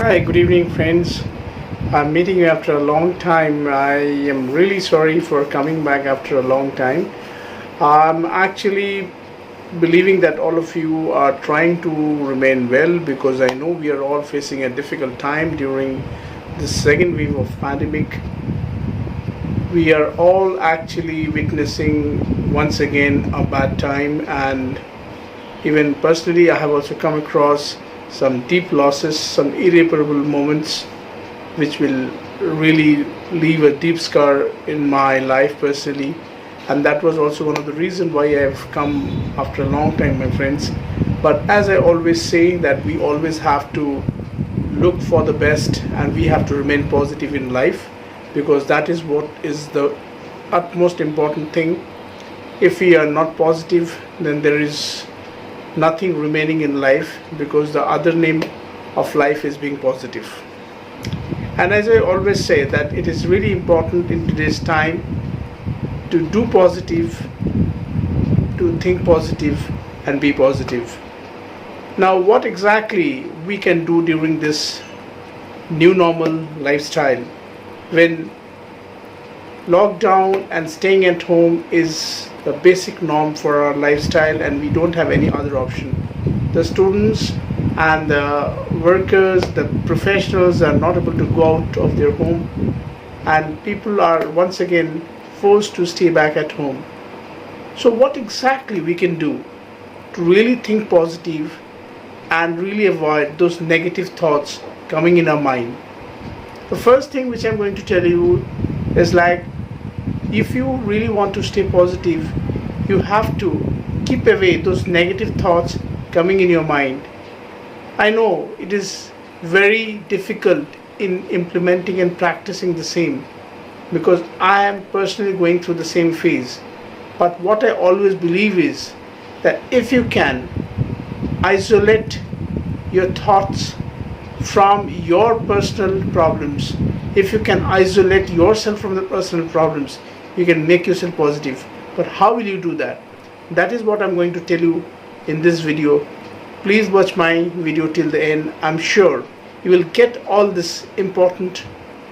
Hi, good evening, friends. I'm meeting you after a long time. I am really sorry for coming back after a long time. I'm actually believing that all of you are trying to remain well because I know we are all facing a difficult time during the second wave of pandemic. We are all actually witnessing once again a bad time, and even personally I have also come across some deep losses, some irreparable moments which will really leave a deep scar in my life personally. And that was also one of the reasons why I have come after a long time, my friends. But as I always say, that we always have to look for the best and we have to remain positive in life, because that is what is the utmost important thing. If we are not positive, then there is nothing remaining in life, because the other name of life is being positive. And as I always say, that it is really important in today's time to do positive, to think positive and be positive. Now, what exactly we can do during this new normal lifestyle when lockdown and staying at home is the basic norm for our lifestyle and we don't have any other option? The students and the workers, the professionals are not able to go out of their home, and people are once again forced to stay back at home. So what exactly we can do to really think positive and really avoid those negative thoughts coming in our mind? The first thing which I'm going to tell you is, like, if you really want to stay positive, you have to keep away those negative thoughts coming in your mind. I know it is very difficult in implementing and practicing the same, because I am personally going through the same phase. But what I always believe is that if you can isolate your thoughts from your personal problems, if you can isolate yourself from the personal problems, you can make yourself positive. But how will you do that? That is what I'm going to tell you in this video. Please watch my video till the end. I'm sure you will get all these important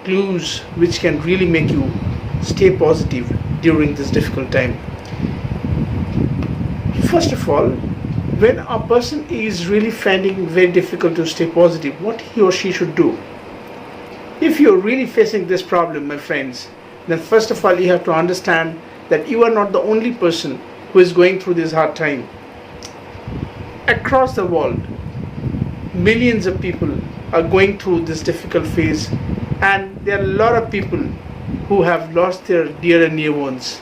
clues which can really make you stay positive during this difficult time. First of all, when a person is really finding very difficult to stay positive, what he or she should do? If you're really facing this problem, my friends, then first of all you have to understand that you are not the only person who is going through this hard time. Across the world, millions of people are going through this difficult phase, and there are a lot of people who have lost their dear and near ones.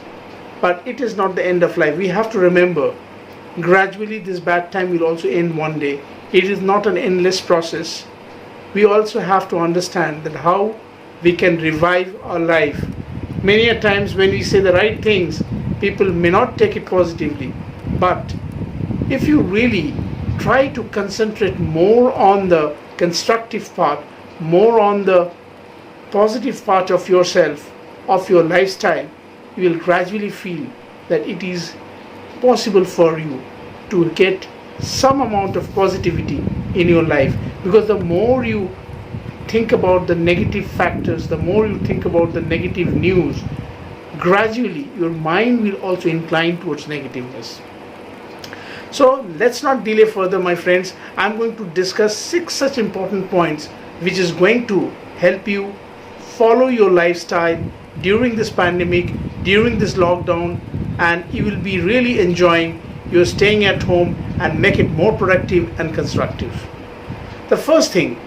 But it is not the end of life. We have to remember, gradually this bad time will also end one day. It is not an endless process. We also have to understand that how we can revive our life. Many a times when we say the right things, people may not take it positively. But if you really try to concentrate more on the constructive part, more on the positive part of yourself, of your lifestyle, you will gradually feel that it is possible for you to get some amount of positivity in your life. Because the more you think about the negative factors, the more you think about the negative news, gradually your mind will also incline towards negativeness. So let's not delay further, my friends. I'm going to discuss 6 such important points which is going to help you follow your lifestyle during this pandemic, during this lockdown, and you will be really enjoying your staying at home and make it more productive and constructive. The first thing,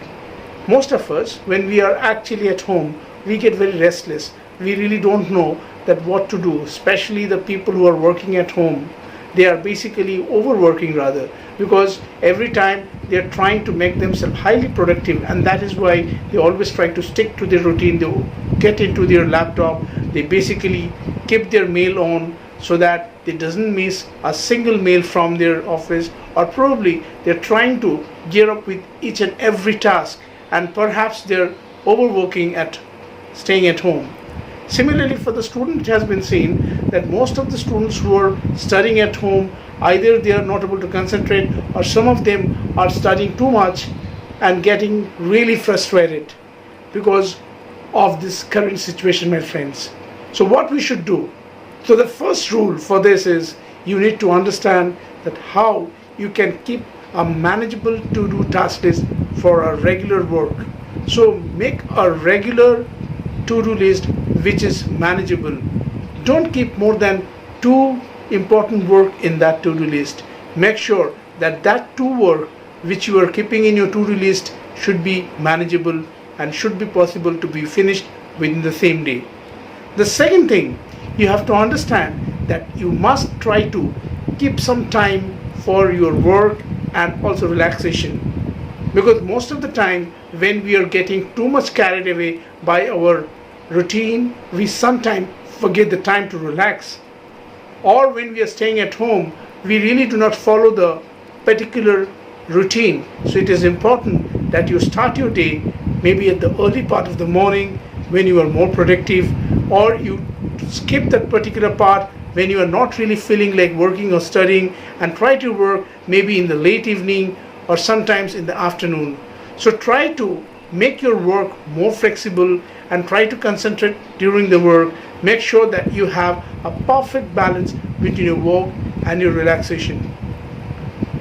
most of us, when we are actually at home, we get very restless. We really don't know that what to do, especially the people who are working at home. They are basically overworking rather, because every time they are trying to make themselves highly productive, and that is why they always try to stick to their routine. They get into their laptop, they basically keep their mail on so that they doesn't miss a single mail from their office, or probably they're trying to gear up with each and every task, and perhaps they're overworking at staying at home. Similarly, for the student, it has been seen that most of the students who are studying at home, either they are not able to concentrate, or some of them are studying too much and getting really frustrated because of this current situation, my friends. So what we should do? So the first rule for this is you need to understand that how you can keep a manageable to-do task list for a regular work. So make a regular to-do list which is manageable. Don't keep more than 2 important work in that to-do list. Make sure that that 2 work which you are keeping in your to-do list should be manageable and should be possible to be finished within the same day. The second thing, you have to understand that you must try to keep some time for your work and also relaxation, because most of the time when we are getting too much carried away by our routine, we sometimes forget the time to relax. Or when we are staying at home, we really do not follow the particular routine. So it is important that you start your day maybe at the early part of the morning when you are more productive, or you skip that particular part when you are not really feeling like working or studying, and try to work maybe in the late evening or sometimes in the afternoon. So try to make your work more flexible and try to concentrate during the work. Make sure that you have a perfect balance between your work and your relaxation.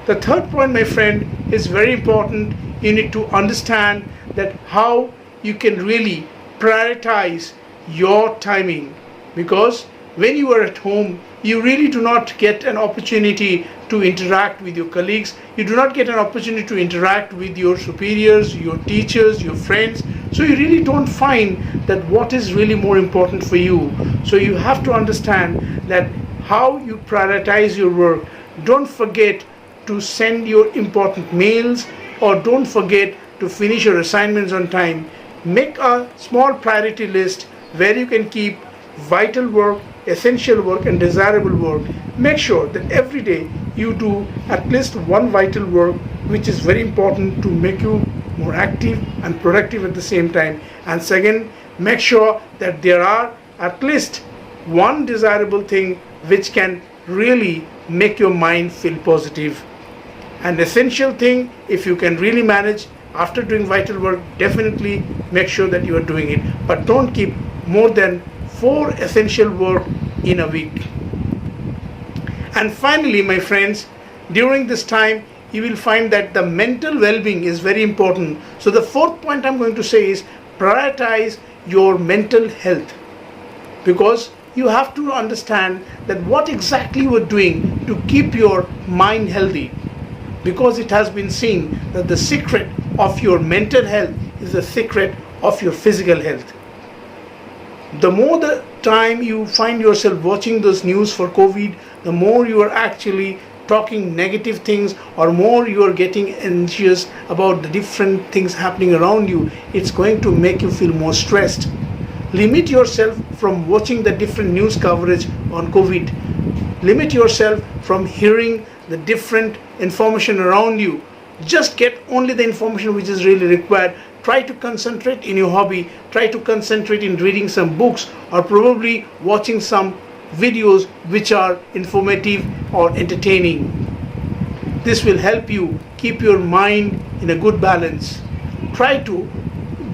The third point, my friend, is very important. You need to understand that how you can really prioritize your timing, because when you are at home, you really do not get an opportunity to interact with your colleagues. You do not get an opportunity to interact with your superiors, your teachers, your friends. So you really don't find that what is really more important for you. So you have to understand that how you prioritize your work. Don't forget to send your important mails, or don't forget to finish your assignments on time. Make a small priority list where you can keep vital work, essential work and desirable work. Make sure that every day you do at least one vital work which is very important to make you more active and productive at the same time. And second, make sure that there are at least one desirable thing which can really make your mind feel positive. An essential thing, if you can really manage after doing vital work, definitely make sure that you are doing it. But don't keep more than 4 essential work in a week. And finally, my friends, during this time, you will find that the mental well-being is very important. So the fourth point I'm going to say is prioritize your mental health, because you have to understand that what exactly you are doing to keep your mind healthy, because it has been seen that the secret of your mental health is the secret of your physical health. The more the time you find yourself watching those news for COVID, the more you are actually talking negative things, or more you are getting anxious about the different things happening around you. It's going to make you feel more stressed. Limit yourself from watching the different news coverage on COVID. Limit yourself from hearing the different information around you. Just get only the information which is really required. Try to concentrate in your hobby. Try to concentrate in reading some books, or probably watching some videos which are informative or entertaining. This will help you keep your mind in a good balance. Try to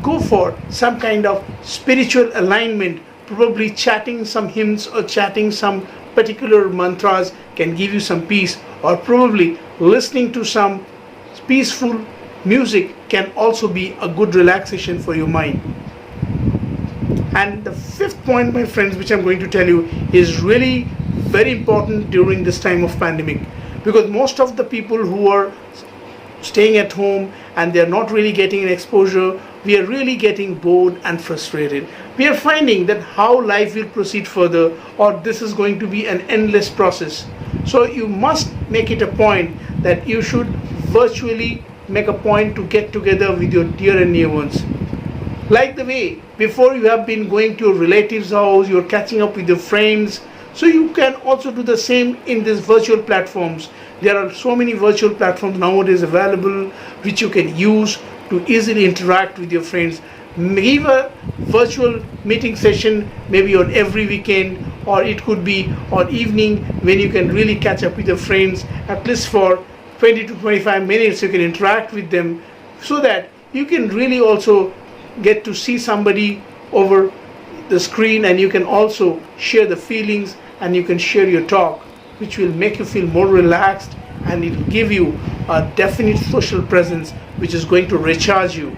go for some kind of spiritual alignment. Probably chatting some hymns or chatting some particular mantras can give you some peace, or probably listening to some peaceful music can also be a good relaxation for your mind. And the fifth point, my friends, which I'm going to tell you is really very important during this time of pandemic, because most of the people who are staying at home and they're not really getting an exposure, we are really getting bored and frustrated. We are finding that how life will proceed further, or this is going to be an endless process. So you must make it a point that you should virtually make a point to get together with your dear and near ones. Like the way before you have been going to your relatives' house, you're catching up with your friends. So you can also do the same in these virtual platforms. There are so many virtual platforms nowadays available which you can use to easily interact with your friends. Give a virtual meeting session maybe on every weekend, or it could be on evening when you can really catch up with your friends at least for 20 to 25 minutes. You can interact with them, so that you can really also get to see somebody over the screen, and you can also share the feelings and you can share your talk, which will make you feel more relaxed, and it will give you a definite social presence which is going to recharge you.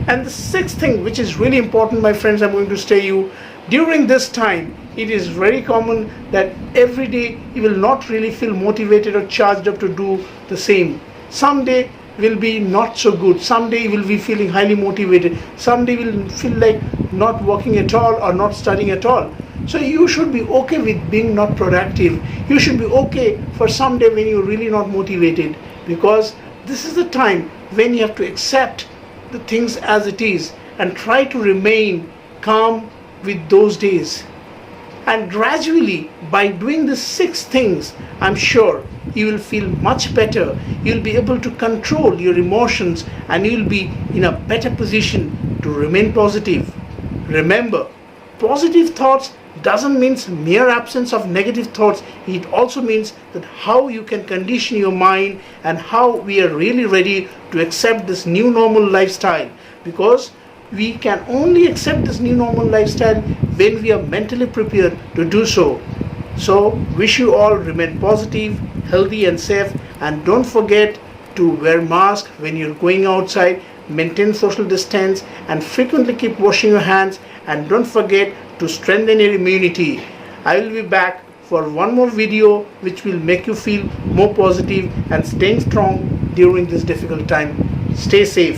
And the sixth thing, which is really important, my friends, I'm going to say you, during this time, it is very common that every day you will not really feel motivated or charged up to do the same. Some day will be not so good. Some day you will be feeling highly motivated. Some day will feel like not working at all or not studying at all. So you should be okay with being not productive. You should be okay for some day when you're really not motivated, because this is the time when you have to accept the things as it is and try to remain calm with those days. And gradually, by doing these 6 things, I'm sure you will feel much better. You'll be able to control your emotions and you'll be in a better position to remain positive. Remember, positive thoughts doesn't mean mere absence of negative thoughts. It also means that how you can condition your mind and how we are really ready to accept this new normal lifestyle, because we can only accept this new normal lifestyle when we are mentally prepared to do so. So wish you all remain positive, healthy and safe, and don't forget to wear mask when you're going outside, maintain social distance, and frequently keep washing your hands, and don't forget to strengthen your immunity. I will be back for one more video which will make you feel more positive and staying strong during this difficult time. Stay safe.